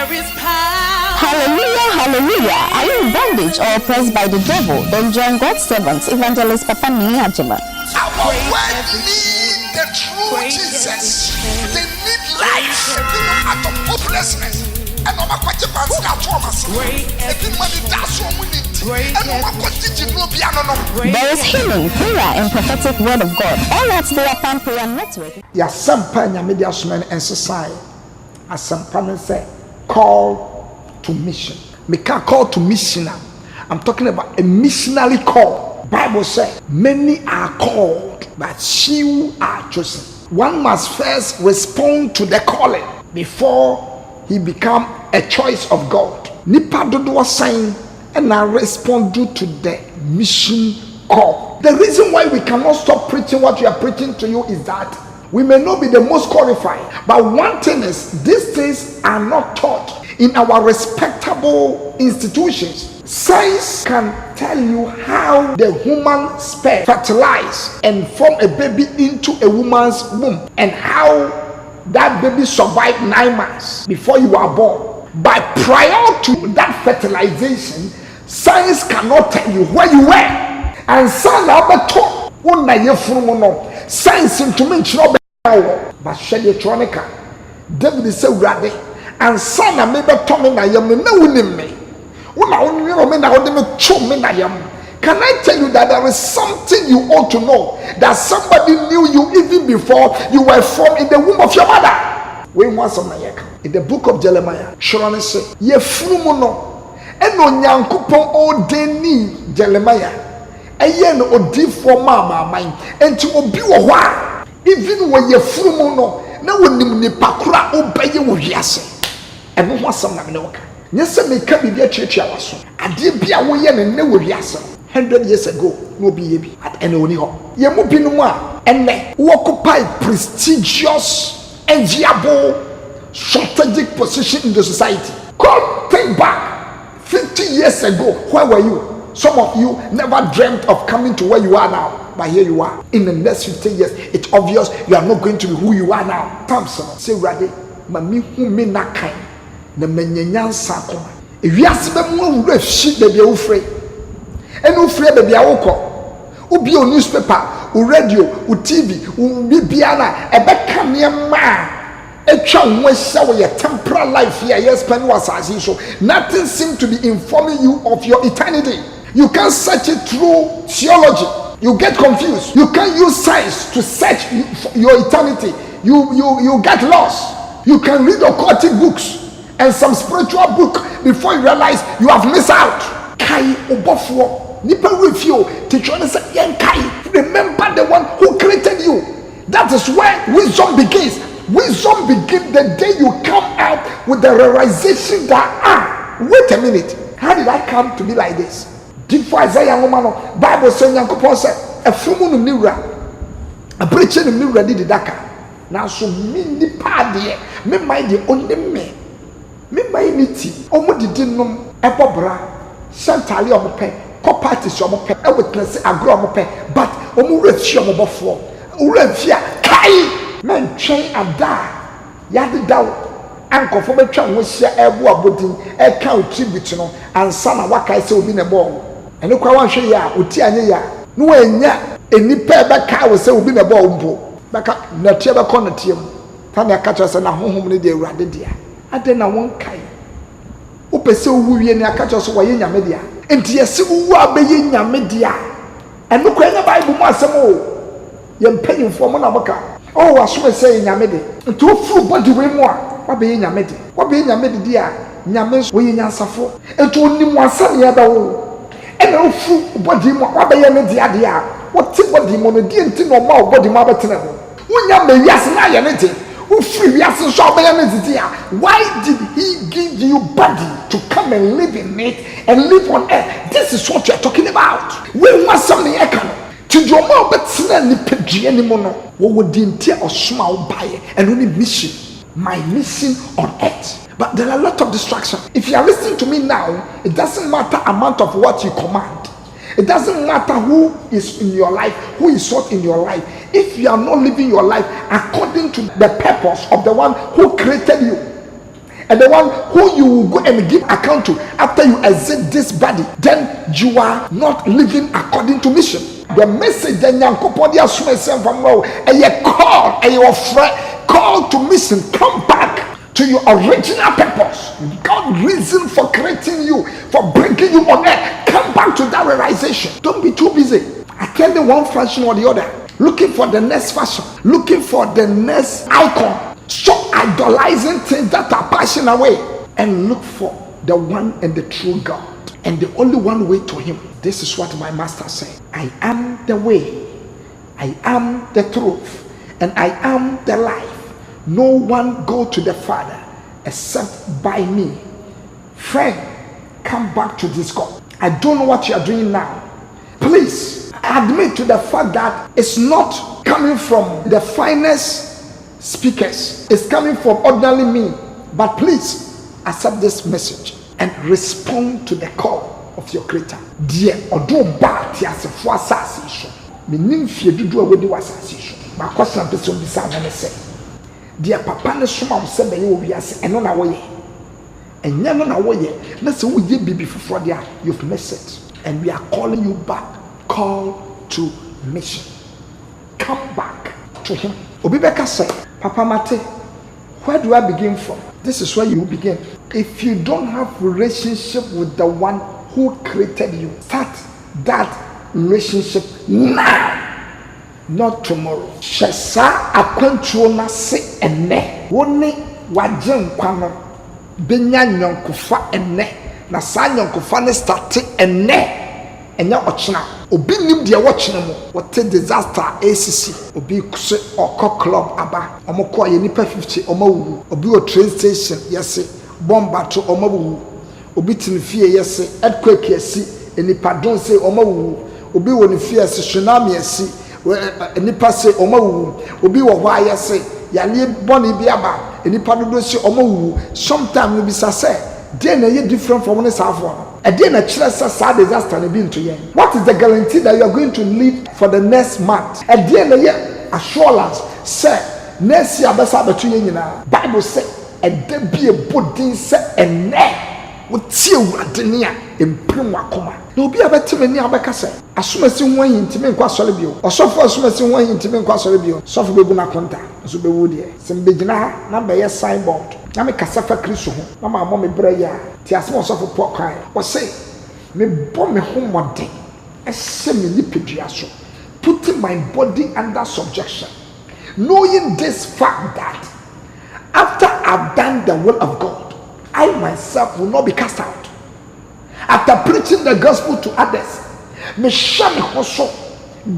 Hallelujah, hallelujah. Are you in bondage or oppressed by the devil? Then join God's servant, Evangelist Papa Niyajima. Our world need the true Jesus. They need life. They know out of hopelessness. And no matter what you fancy, that's what I'm saying. If you money, that's what we need. And no matter what you know, there is healing, prayer, and prophetic word of God. All at the Upon Prayer Network. Yeah, some media and society. As some parents say, call to mission. Me can't call to missioner. I'm talking about a missionary call. Bible says many are called, but few are chosen. One must first respond to the calling before he become a choice of God. Nipa dodo sign and I respond to the mission call. The reason why we cannot stop preaching what we are preaching to you is that we may not be the most qualified, but one thing is, these things are not taught in our respectable institutions. Science can tell you how the human sperm fertilizes and form a baby into a woman's womb, and how that baby survived 9 months before you are born. But prior to that fertilization, science cannot tell you where you were. And son abato wona yefuru no science ntumi nkyerɛ but shall electronica David say urade and son na me beto me na yam na wunim me wona wonwe me na wode me cho me na yam. Can I tell you that there is something you ought to know, that somebody knew you even before you were formed in the womb of your mother? We want some in the book of Jeremiah, Shirane say yefuru mu no eno nyankopon odeni Jeremiah eye no odifo mama man enti obi wo ho a even when yefuru mu no na wonim nipa kora obeye wo hwiase eno ho asam na me no ka nyese me ka bibia chiachia waso ade bia wo ye ne wo hwiase 100 years ago no be ye bi at ene oni ho ye mu binum a enne wo occupy prestigious enviable strategic position in the society. Come think back 50 years ago, where were you? Some of you never dreamt of coming to where you are now, but here you are. In the next 50 years, it's obvious you are not going to be who you are now. Samson, say, Rade, mami hu me na kind, na menyenyan sakoma. If you ask them, one will shit baby ufre, and ufre baby awoko, ubi o newspaper, u radio, u TV, u bibiana, ebeka niyama. Your temporal life here, yes, so nothing seems to be informing you of your eternity. You can't search it through theology. You get confused. You can't use science to search your eternity. You get lost. You can read occultic books and some spiritual book before you realize you have missed out. Kai obofo nipa review teacher say yen kai. Remember the one who created you. That is where wisdom begins. Wisdom begins the day you come out with the realization that wait a minute, how did I come to be like this? Before Isaiah woman, Bible saying Yankopon said, a fumu no mirror, a preacher no mirror did daka. Now so many party, me mind the only me mind it. Omo didn't know ebobra, Santali omo pe, co-parties omo pe, e witness agro omo pe, but omo refia omo bofo, refia kai. Men train and die. Yadi daw. Anko for me try we share ebu abodin e kan tribute no ansa na waka se obi na ball. Eno kwa wan hwe ya oti anye ya. No anya enipa e be ka we se obi na ball mpo. Baka na tie be kon na tie mu. Ta na ka se na honhom ne de awurade dia. Ade na won kai. Wo pese owu wie ne aka so wo ye nyame dia. Enti yesi owu abeye nyame dia. Eno kwa na Bible mu asem o. Ye mpanyimfo mo na moka. Oh, I swear say nyamede. To full body we mo a, wa be nyamede. Wa be nyamede dia, nyame we nyansafo. Eto onim wasan ya da wo. E na full body mo, wa be nyame dia dia. What body mo no di enti no ma body mo abetena ho. Wonya me wiase na ya ne te. Wo free wiase so be nyame dia. Why did he give you body to come and live in it and live on earth? This is what you are talking about. We want something ekano. To your mouth, but ni pedri anymore. What would the entire small buy and only mission? My mission on earth. But there are a lot of distractions. If you are listening to me now, it doesn't matter amount of what you command. It doesn't matter who is in your life, who is what in your life. If you are not living your life according to the purpose of the one who created you, and the one who you will go and give account to after you exit this body, then you are not living according to mission. The message that Nyankopon dia so mesem from now, call to mission. Come back to your original purpose. God reason for creating you, for bringing you on earth. Come back to that realization. Don't be too busy attending one fashion or the other, looking for the next fashion, looking for the next icon, so idolizing things that are passing away, and look for the one and the true God and the only one way to him. This is what my master said: I am the way, I am the truth, and I am the life. No one go to the Father except by me. Friend, come back to this God. I don't know what you are doing now. Please admit to the fact that it's not coming from the finest speakers. It's coming from ordinary me. But please accept this message and respond to the call of your Creator. Dear odo ba ti asefo asase so. Menim fie dudu a wedi wasase so. Ba question person bi sa na say. Dear papa ne soma wo se be ye owiase eno na wo ye. Enya no na wo ye. Na se wo ye bibi foforo dia, you've missed it. And we are calling you back. Call to mission. Come back to him. Obibeka say, Papa Mate, where do I begin from? This is where you begin. If you don't have relationship with the one who created you, start that relationship now, not tomorrow. Shesa akwantuo na se ene. Woni waje nkwa no benya nyonkofa ene. Na sa nyonkofa ne start ene. Enya ochina obi nim de wochina mo what disaster ACC obi kuse okọ club aba omoko ye nipa 50 omawu obi o train station yesi bomba to omawu obi tinfie yesi earthquake yesi enipa don say omawu obi wo ne fie yesi tsunami yesi enipa say omawu obi wo hwa yesi yale boni bi aba enipa dodo say omawu sometimes we be say dey na ye different from one safo. And then a sad disaster and be into you. What is the guarantee that you are going to live for the next month? And then a assurance say next year besa between you now. Bible say and there be a body say and ne what tie wadenia emprim wakoma. No be abeti mani abeka say asumasi ho ahintime nkwa sore bio. Osofo asumasi ho ahintime nkwa sore bio. Sofo bebu na konta so bewu de. Sem begina ha na be signboard. Na me kasafa Kristo ho na ma mo me bra ya ti asem osofo pokai o say me bo me ho mode e se me lipedua so putting my body under subjection, knowing this fact that after I've done the will of God, I myself will not be cast out. After preaching the gospel to others, me shame hoso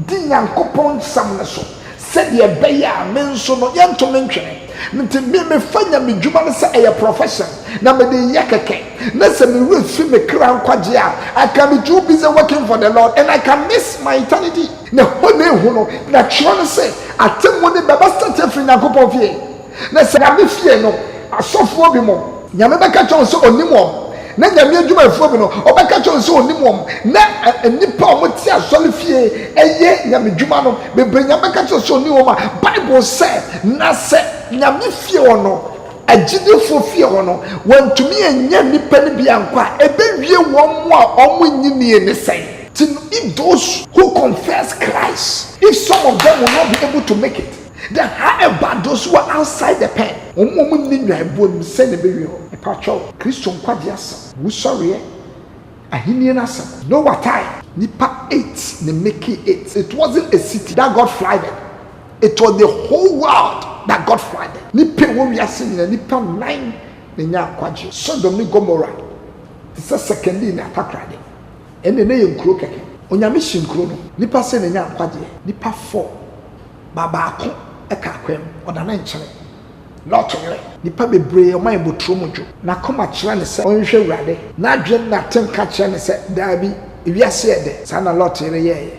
di Nyankopon sam na so said ye beya men so no yento mentwene nti me fanya me dwuma no say a profession na me de yakeke na say me refi me kra nkwaje a I can be too busy working for the Lord and I can miss my eternity na hone hu no na chiro no say atemu ne baba start free Nyankopon fie na say na me fie no asofo bi mo nyame beka chon so onimo na nyame adwuma efuo bi no obeka chon so onimom na nipa omoti asole fie eye nyame dwuma no bebre nyame ka chon so onimom Bible say na say nyame fie ono agidefo fie ono wantumi enya nipa ne bia nkwa ebewie won mo a omo nyini ne say. If those who confess Christ, if some of them will not be able to make it, then how about those who are outside the pen? Christian Quadias, who sorry, a Hinian Asa. No what time? Nipa 8, ne make it. It wasn't a city that got flooded. It was the whole world that got flooded. Nipa we are seeing Nipa 9 Nenya Quadri. Sodom Gomorrah. It's a second in attack riding. And the name Krokeke. On your mission chrono, Nipa say Nenya Quadri. Nipa 4. Babako. Ekakwem oda na nkyere lotore nipa bebre o man botromojo na koma kire ne se onhwe wurade na adwen na tenka kire ne se daabi ewiase ede sa na lotore ye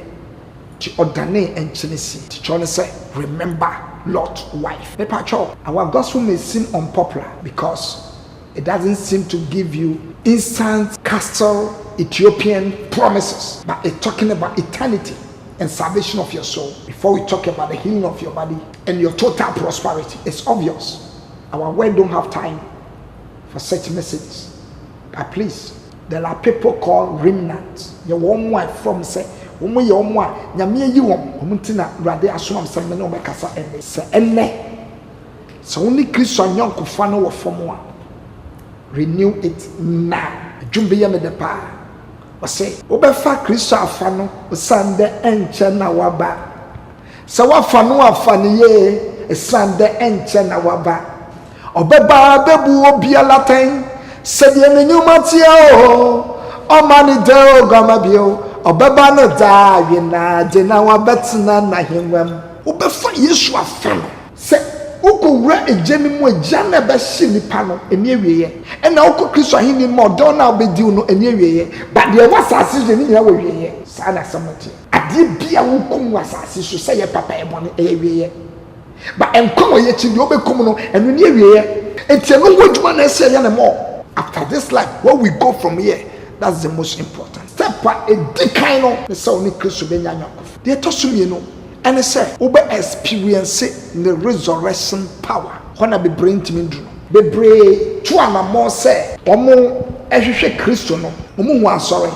ti odane enkyere si ti cho ne se remember Lot's wife. Nipa cho our gospel may seem unpopular because it doesn't seem to give you instant castle Ethiopian promises, but it's talking about eternity and salvation of your soul. Before we talk about the healing of your body and your total prosperity, it's obvious. Our word don't have time for such messages. But please, there are people called remnants. You one more from say, Omo ye omo a nyame yi wom omuntina rade asoma msem ne obekasa ene se ene so only Christian yankofa no wo fom a renew it now adwumbe ye me de pa o say obefa Christian afa no osande enche na waba se wafa no afa ne ye esande enche na waba obeba bebu obiala ten se de ne nyuma tia o mani de o gamabio obeba no da wina de na wabetna na hemwam obefa Yesu afa no se ukowura ejemi mu eja na be hye nipa no eni awieye na ukọ Kristo ahini mo do na obediu no eni awieye but de wasase je ni nyina wawieye sa na samoti ade bia wukum wasase so se ye papa e bone e awieye ba enkom ye chi de obekum no enu ni awieye enti no wadwuma na ese ya na mo after this life where we go from here, that's the most important step. A decline of the Saudi Christ be nyanyakof they toss me no and say ube experience the resurrection power when I be bring to me do be brave to amamo say omo ehwehwe Kristo no omo hu asore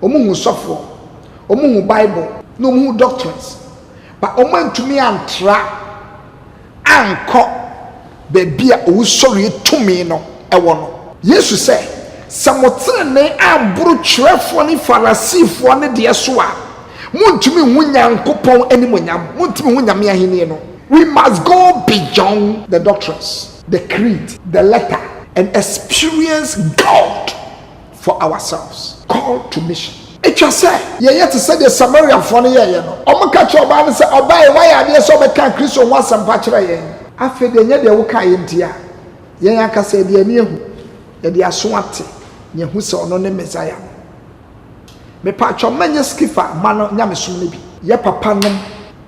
omo hu sofo omo hu Bible no omo hu doctrines but omo ntumi antra anko be bia owusori tumi no ewo no Yesu say samotene amburu twerefo ni farisifo ne de so a muntumi hu nyankopon animonyam muntumi hu nyame ahene no. We must go beyond the doctrines, the creed, the letter, and experience God for ourselves. Call to mission. It just say ye yet to say the Samaria for no ye no omo ka che oba ne say oba e why ade so be kan Kristo ho asamba kire yen afi de nye de wo ka ye ntia yen aka say de ani ehu ye de aso ate nye hu se ono ne Messiah me pa cho manye skifa ma no nyame som ne bi ye papa nom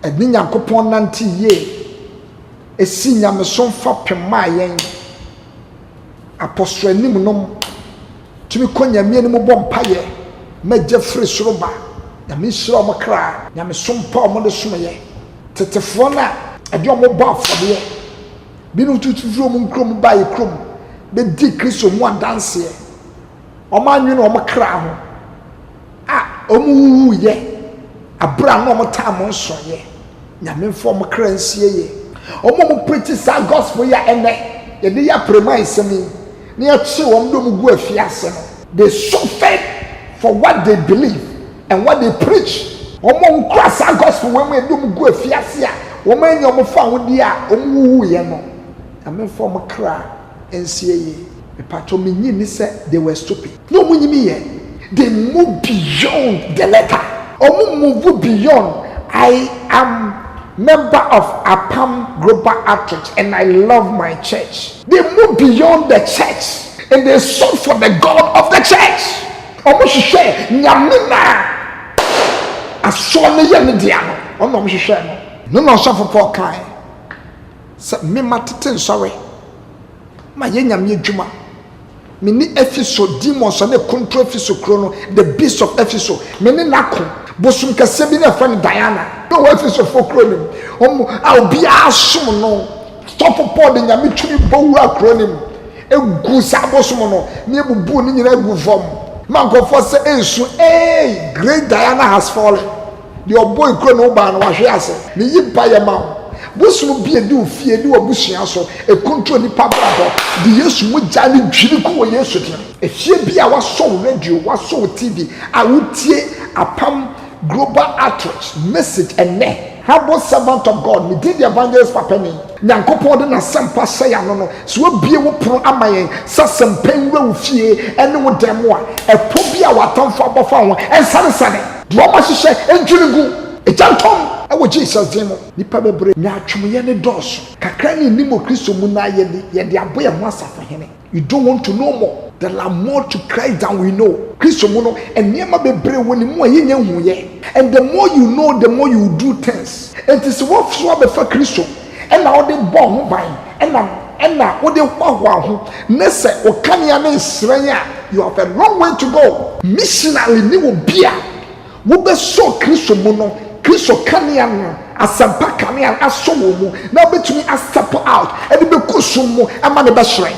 eni nyankopon nante ye esi nyame som fa pema yen apostle anim nom tumi konya mi anim bom paye meje free soroba nyame sira o makra nyame som pa o mo de som ye tetefo na ade o mo ba afode bi no tutu mo nkrom ba ye krom be di Kristo mu adanse ye o ma nwene o makra ho omu ye abra no mo ta mo nso ye nyame fo mo kra nsie ye mo preach sa gospel ya ene ye de ya premise me na ya chi wo ndo mu gu afiase no. They suffered for what they believe and what they preach. Omo nkra sa gospel we ndo mu gu afiase a wo ma enyo mo fa hodi a omu ye no nyame fo mo kra nsie ye me pato me nyini se they were stupid. No mu nyimi ye. They move beyond the letter. Or move beyond. I am member of APAM Global Outreach and I love my church. They move beyond the church and they sought for the God of the church. Almost share Nyamina. I saw the young Diano. Almost share no suffer for kind. Me mattin sorry. My young Juma. Mini Epheso demons and the control Epheso chrono, the beast of Epheso. Many nako, bosum kasebi na friend Diana. No Epheso for chronim. I'll be assumed no. Stop upon the Yamitri Bowa chronim. A goose abosumono, near Bubu in a guvom. Manko for say, hey, great Diana has fallen. Your boy chrono ban was yase. Me yip by a mouth. Bosu bi edu fie edu obusia so e control ni papa the Yesu mo jani dwiri ko Yesu tin e fie bi a waso radio waso TV a wotie APAM Global Outreach message ene humble servant of God me did the evangelist papa ni nyankopon de na sempa say ano no so obie wo pro amayen sasempen we fie ene wo demo a e po bi a watamfo abofa ho ensane sane do ma hihye entwirigu e jantom ewo Jesus demo nipa bebre nyaatwumye ne dos kakra ni nimo Kristo mu na ye de aboye ho asafa hene. You don't want to know more. There are more to Christ than we know. Kristo mu no enema bebre woni mu ayenya huye, and the more you know the more you do things. It is what so be for Kristo and now they born ho ban and na wo de hwa ho na se o kania na nsran a you have a long way to go. Missionary ni wo bia wo be so Kristo mu no Kristo kanian asampa kanian aso wo mu na betumi step out e be kusum mu ama ne be shren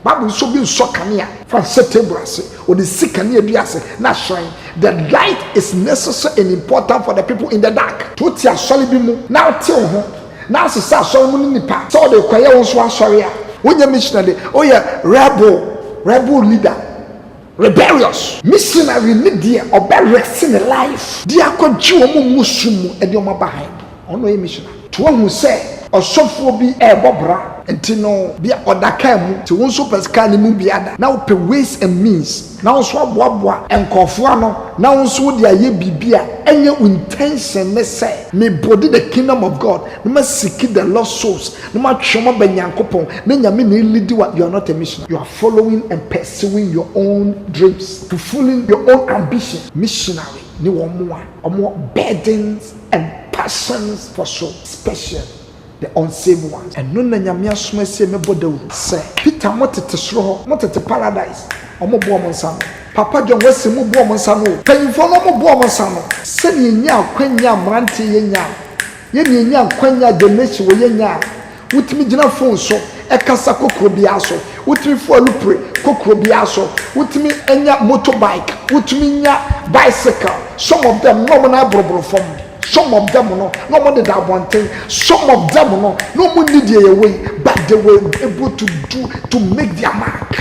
Bible so be so kanea from September or the sick kanea biase na shrine. The light is necessary and important for the people in the dark. To tia soli bi mu na tell ho na asesa soli mu ni nipa so de kwaye won so asori a wonya missionary oh yeah rebel leader rebellious missionary ni dia oberex in life dia akọji wo mu musumu e de o ma behind ono e missionary to who say osofo bi e bobra enti no bia odaka mu ti won so pesika ni mu biada na wo ways and means na wo so aboaboa enkofo ano na wo so de aye bibia enye intention ne say me body the kingdom of God no ma seek the lost souls no ma twoma banyankopon na nyame na lead you. You are not a missionary. You are following and pursuing your own dreams, fulfilling your own ambition. Missionary ni wo mo burdens and passions for soul, special the unsaved ones. And no na nyame asoma se me bodawu say Peter motete soro motete paradise omo bo mo nsa no Papa John wese mu bo mo nsa no kanyifo no mo bo mo nsa no se ni nya akwanya mrante yenya ye ni nya akwanya generation wo yenya wutimi gina phone so ekasa kokro bia so wutimi fo alupre kokro bia so wutimi enya motorbike wutimi nya bicycle. Some of them no na boroboro form. Some of them no more than that one thing. Some of them no more need their way, but they were able to do to make their mark.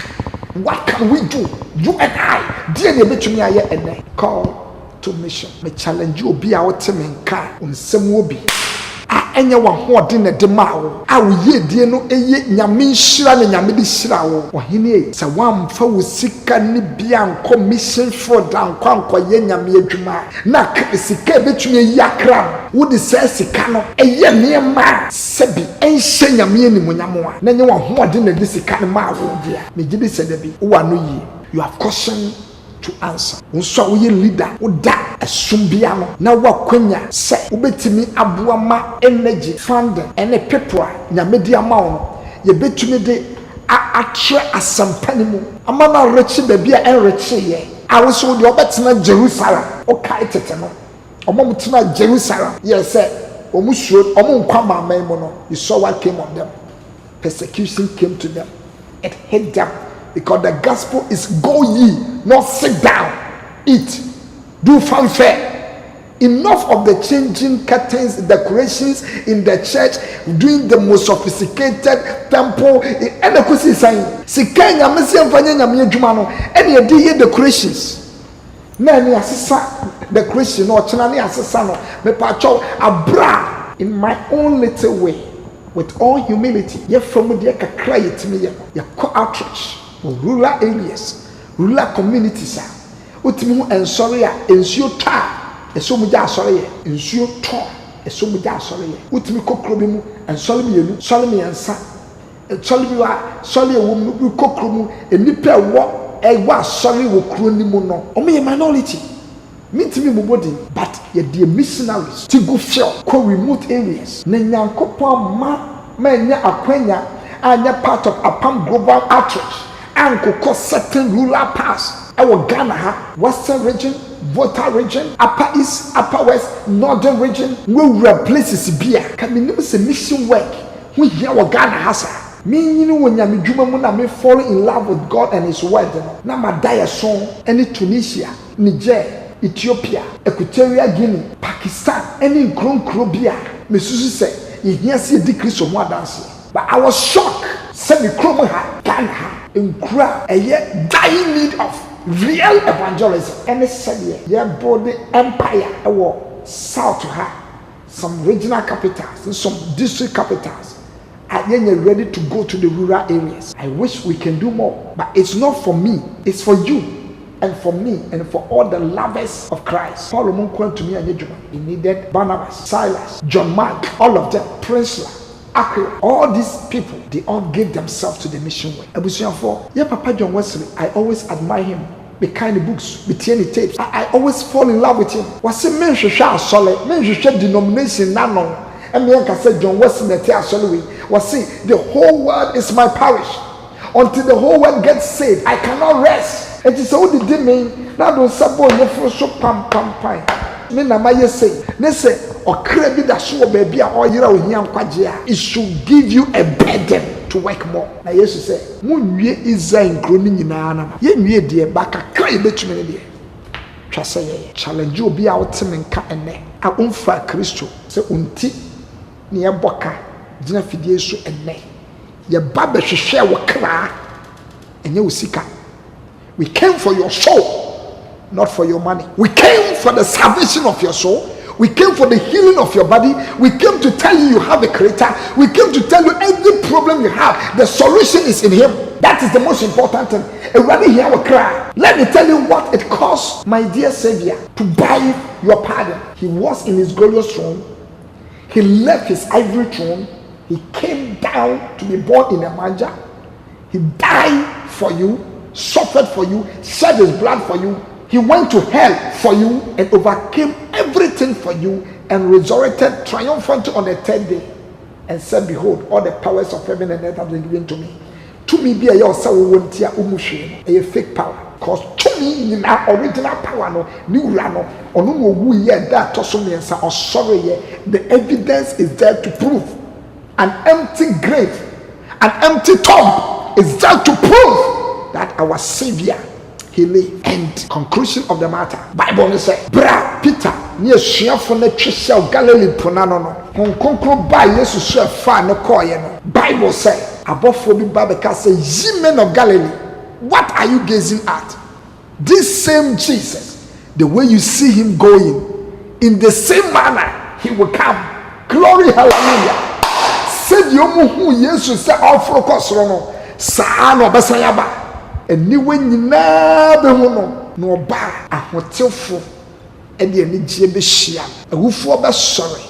What can we do? You and I, dear between me and call to mission. Me challenge you be our team in car on some will be. Enya wa hode na de ma wo a wo ye die no eye nyame nhira na nyame de hira wo ohene se wamfa wo sika ni bia nko mission for dan kwankwa ye nyame adwuma na sika betumi yakra wo de se sika no eye niema sebi enhye nyame animu nyamo na nye wa hode na de sika no ma wo dia me gidi se da bi wo ano yi. You have caution to answer. Unso wo ye leader wo da esumbia no na wakwanya se ubetimi aboama energy funding ene people nyame di ama wo ye betumi de atre asampani mu ama na rechi ba bia enrechi ye awoso de obetena Jerusalem o kai tete no omom tena Jerusalem ye se omusuo omunkwa maman mu no. You saw what came on them. Persecution came to them. It hit them. Because the gospel is go ye, not sit down, eat, do fanfare. Enough of the changing curtains, decorations in the church, doing the most sophisticated temple. And the question is saying, Sikanya Messiah Vanya Jumano, any idea decorations. Nani assessa decoration or Chinani assessano, me pacho abra in my own little way, with all humility. Yet from the cry it me, your outreach. Rural areas, rural communities are. Utimu and sorry, and so tar, a so much sorry, and so tar, a so much sorry. Utimi kokrobimu, and solimi, solimi and sa, and solimi, solly a woman who kokrumu, and nipper walk, a was sorry will cronimuno, only a minority. Meet me body, but yet dear missionaries to go fill, remote areas. Nanya kopa manya akwenya, and part of Apam Global Outreach. Anko cause certain rural parts. Our Ghana, Western region, Volta region, Upper East, Upper West, Northern region, where places be. Can be no mission work. We hear our Ghana has. Me, you know, when you me fall in love with God and His word. Now my dire song, any Tunisia, Niger, Ethiopia, Equatorial Guinea, Pakistan, any Krobia. Me Susu say, you hear see a decrease of more dancing. But I was shocked. Send me Ghana in crowd a yet dying need of real evangelism. And it's said yeah, brought the empire or south to her, some regional capitals and some district capitals. And then you're ready to go to the rural areas. I wish we can do more, but it's not for me, it's for you. And for me, and for all the lovers of Christ. Paul Munkwent to me and Yejuma. He needed Barnabas, Silas, John Mark, all of them, Priscilla, Aquila, all these people, they all gave themselves to the mission way. Yeah, Papa John Wesley, I always admire him. The kind of books, the tapes. I always fall in love with him. Was a man should share solid, men should share denomination nano. And me can say John Wesley was say the whole world is my parish. Until the whole world gets saved, I cannot rest. It is all the demon. Now don't support your first pam. Me na my say, they say, or credit that show baby or you know, it should give you a burden to work more. Na Yesu say, "Munwie Israel nkuro ni nyinaa na. Ye nwie de ba kakra ye betumi ne de." Twa say ye challenge obi a wotem nka ene. A umfa Kristo say unti ne ye boka gina fidie so ene. Ye ba behwehwe wo kra enye usika. We came for your soul, not for your money. We came for the salvation of your soul. We came for the healing of your body. We came to tell you have a creator. We came to tell you every problem you have, the solution is in him. That is the most important thing. Everybody here will cry. Let me tell you what it cost my dear Savior to buy your pardon. He was in his glorious throne. He left his ivory throne. He came down to be born in a manger. He died for you, suffered for you, shed his blood for you. He went to hell for you and overcame everything for you and resurrected triumphantly on the third day and said, "Behold, all the powers of heaven and earth have been given to me." To me, be a yourself won't hear a fake power. Because to me, in our original power, no new rano or no more yet that or sorry, the evidence is there to prove. An empty grave, an empty tomb is there to prove that our Savior, he lived. And conclusion of the matter, Bible say, "Bra Peter, near Shiafo na Trisha Galilee ponano no. Hon konkro ba Yesu so fa ne koye no." Bible say, "Abofo bi ba beka say, ye men of Galilee, what are you gazing at? This same Jesus, the way you see him going, in the same manner he will come." Glory, hallelujah. Said yomu Yesu say ofro kosro no. Saa no besayaba. Eniwe nyina be hu no oba ahotefo e de ani gie be hia awufo be sore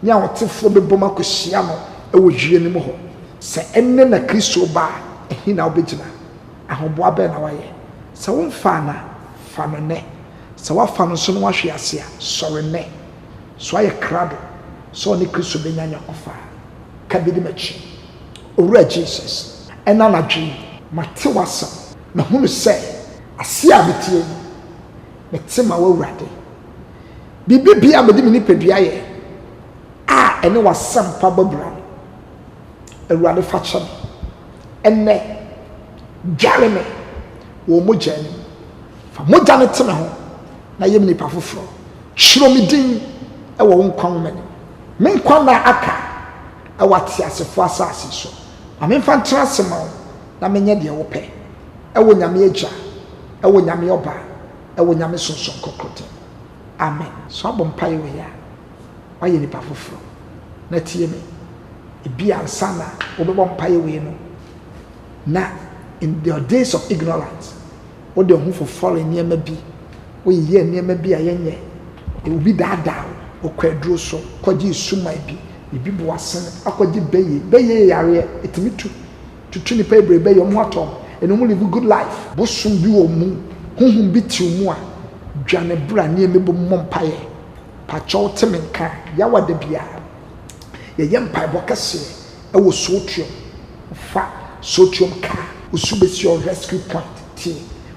ni ahotefo be boma ko hia no e wo hwie ni mo ho se enne na Kristo ba ehi na obegina ahobo abe na waye se wo mfa na fa no ne se wa fa no so no wahwe ase a sore ne so aye krado so ni Kristo be nyanya kofa ka bi di machi owura Jesus ena na dwi mate wasam na hunu sɛ ase a betie mete ma wawurade bibi bia mede me nipadua yɛ a ɛne wasam pa babra awurade fa kyɛ ɛnɛ dware me wɔ mogya ni fa mogya no te me ho na yɛ me nipa foforɔ kyerɛ me din ɛwɔ wo nkwa nwoma ni me nkwa na aka ɛwɔ ateasefo asase so ma memfa ntena ase ma wo na menyɛ deɛ wopɛ ewo nyame agya ewo nyame oba ewo nyame sonson kokrote amen so abompa ye we ya waye nipa foforo na tie me ebi ansa na obebompa ye we no na in the days of ignorance wo de hu foforo niema bi wo ye niema bi ayenye e obi daadaa wo kwaduro so kwaji sumai bi bo asen akwaji beye yare etimi tutu nipa ebrebe yo mo atom and you live a good life. Bosom bi wo mu, honhom bi ti mu a dwane bra ne emebo mompaye. Pacho temenka ya wada bia. Ye yempa bokase e wo sotrium. Fa sotrium ka, osu besi your rescue point. Ti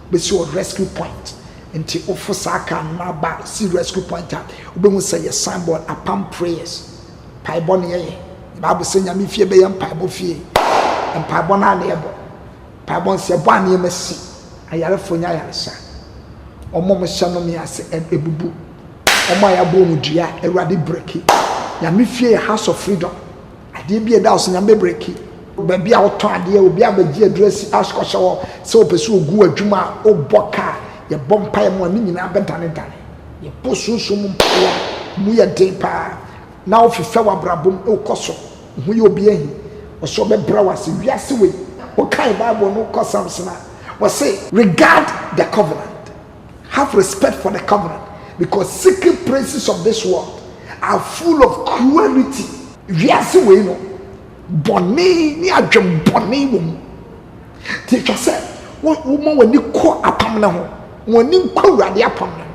besi your rescue point. Enti ofosa ka na ba si rescue point a obemu say your symbol apam prayers. Paibo ne ye. Bible say nyame fie be yempa bo fie. Empaibo na na yebo. Pabon se bo ane masi ayare fonya ayare sa omom hye no me ase ebubu omo ya bo mudua ewrade breki ya me fie house of freedom ade bi e da so nya me breki ba bia woton ade obi abagie address askosha wo se opesu ogu adwuma oboka ye bompa ye mo ni nyina bedane dane ye posusum mpia mu ye den pa na ofefe wabrabom e koso hu ye obi ahi oso be bra wase wiase we. What kind of Bible no cause something? We say regard the covenant, have respect for the covenant, because secret places of this world are full of cruelty. Yes, we know. Bonnie, ni adwem bonnie wom. Teacher said, "What woman when you call upon na when you call radi upon na?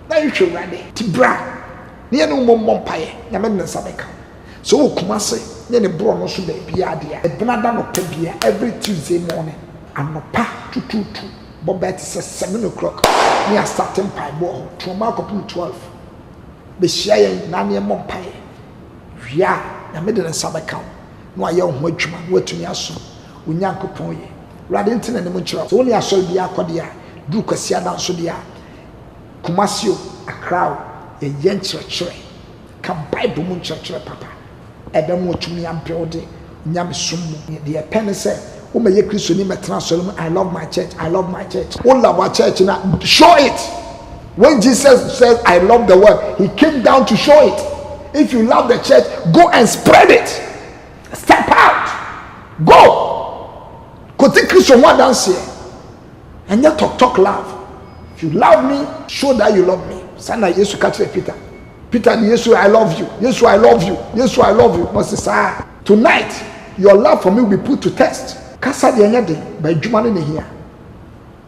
Na you should radi. Tibra, ni no mom paye. Nyame nsa beka. So kumase." Then bro no so be ade a benada no pabia every Tuesday morning anopa tututu bobet says 7 o'clock near starting paibo to mark up 12 be share na ne mompae wia na me de nsa beka no aye ho adwuma no atumi aso onyankopon ye rade ntina ne mo nkyerɛ so woni asɔre bi akɔde a du kwasia da nso de a Kumasio Accra ye yenkyerɛkyerɛ ka Bible mu nkyerɛkyerɛ papa ebe mo tumi ampeode nyame som mu de pen sɛ wo ma ye Kristo ni metena asɔre mu I love my church wo love our church na show it. When Jesus says I love the world, he came down to show it. If you love the church, go and spread it. Step out. Go. Kote Kristo one dance here. And you talk love. If you love me, show that you love me. Sana Yesu catch Peter. Peter, Yesu, I love you. Yesu, I love you. Yesu, I love you. Tonight, your love for me will be put to test. Kasa de nyade by jumane ne here.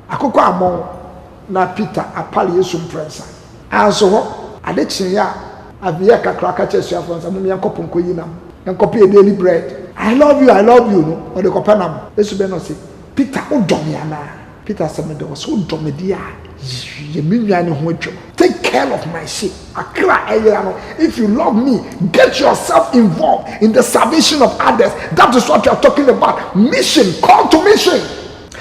Akoko amon na Peter apali Yesu mpresa. Anso ho ade chinya abiya kakra ka chesu afonsa mo yankopon koyi nam. Yankope daily bread. I love you no. O de kopanam. Yesu be no say Peter odom ya na. Peter said me do so odom dia. Take care of my sheep. If you love me, get yourself involved in the salvation of others. That is what you are talking about. Mission, call to mission.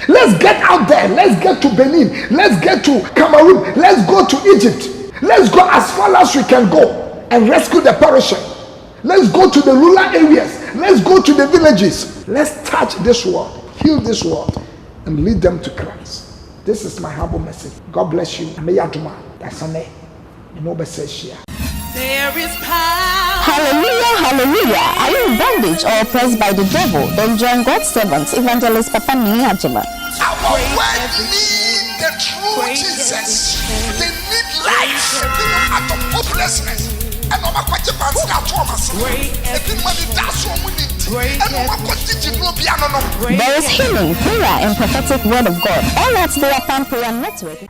Let's get out there. Let's get to Benin. Let's get to Cameroon. Let's go to Egypt. Let's go as far as we can go and rescue the perishing. Let's go to the rural areas. Let's go to the villages. Let's touch this world, heal this world, and lead them to Christ. This is my humble message. God bless you. There is power. Hallelujah. Are you in bondage or oppressed by the devil? Then join God's servants, Evangelist Papa Niyajima. Our world needs the true Jesus. They need life. Out of hopelessness. And I'm going to pass that Thomas. There is healing, prayer, and prophetic word of God. All at the Upon Prayer Network.